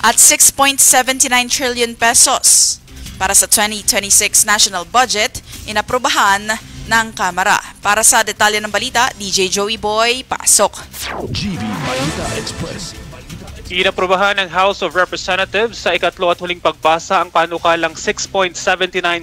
at 6.79 trillion pesos. Para sa 2026 national budget, inaprubahan ng Kamara. Para sa detalye ng balita, DJ Joey Boy, pasok. GV Balita Express. Inaprubahan ng House of Representatives sa ikatlo at huling pagbasa ang panukalang 6.79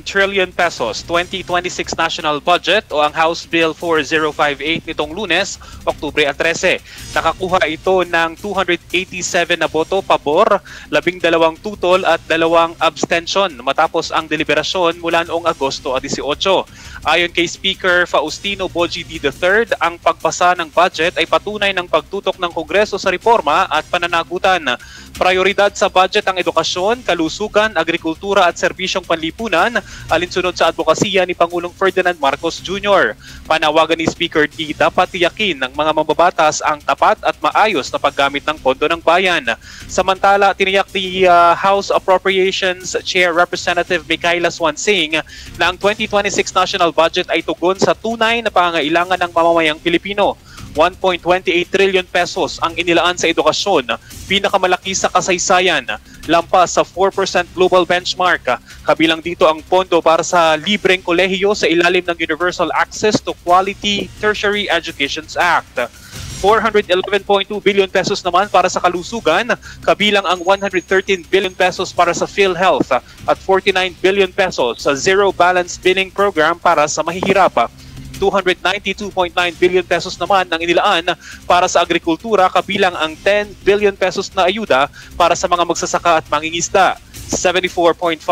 trillion pesos 2026 national budget o ang House Bill 4058 nitong Lunes, Oktubre 13. Nakakuha ito ng 287 na boto pabor, 12 tutol at 2 abstention matapos ang deliberasyon mula noong Agosto 18. Ayon kay Speaker Faustino Boji III, ang pagbasa ng budget ay patunay ng pagtutok ng Kongreso sa reforma at pananagutan. Prioridad sa budget ang edukasyon, kalusugan, agrikultura at serbisyong panlipunan, alinsunod sa advokasya ni Pangulong Ferdinand Marcos Jr. Panawagan ni Speaker D, dapat tiyakin ng mga mambabatas ang tapat at maayos na paggamit ng pondo ng bayan. Samantala, tiniyak ni House Appropriations Chair Representative Micaela Swansing na ang 2026 national budget ay tugon sa tunay na pangangailangan ng mamamayang Pilipino. 1.28 trillion pesos ang inilaan sa edukasyon, pinakamalaki sa kasaysayan, lampas sa 4% global benchmark. Kabilang dito ang pondo para sa libreng kolehiyo sa ilalim ng Universal Access to Quality Tertiary Educations Act. 411.2 billion pesos naman para sa kalusugan, kabilang ang 113 billion pesos para sa PhilHealth at 49 billion pesos sa Zero Balance Billing Program para sa mahihirap. 292.9 billion pesos naman ang inilaan para sa agrikultura, kabilang ang 10 billion pesos na ayuda para sa mga magsasaka at mangingisda. 74.5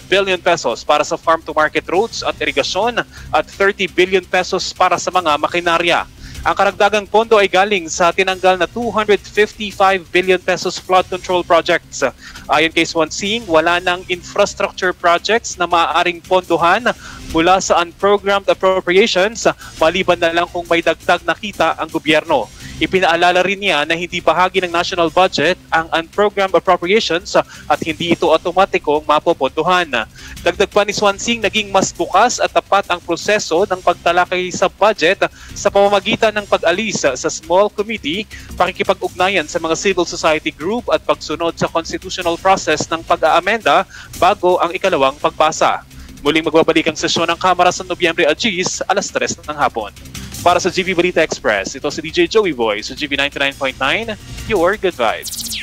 billion pesos para sa farm-to-market roads at irigasyon at 30 billion pesos para sa mga makinarya. Ang karagdagang pondo ay galing sa tinanggal na 255 billion pesos flood control projects. Ayon kay Swansing, wala nang infrastructure projects na maaaring pondohan mula sa unprogrammed appropriations maliban na lang kung may dagdag na kita ang gobyerno. Ipinaalala rin niya na hindi bahagi ng national budget ang unprogrammed appropriations at hindi ito otomatikong mapopondohan. Dagdag pa ni Swansing, naging mas bukas at tapat ang proseso ng pagtalakay sa budget sa pamamagitan ng pag-alis sa small committee, pakikipag-ugnayan sa mga civil society group at pagsunod sa constitutional process ng pag-aamenda bago ang ikalawang pagbasa. Muling magbabalik ang sesyon ng Kamara sa Nobyembre 10, alas 3 ng hapon. Para sa GV Balita Express, ito si DJ Joey Boy sa GV 99.9, your good vibes.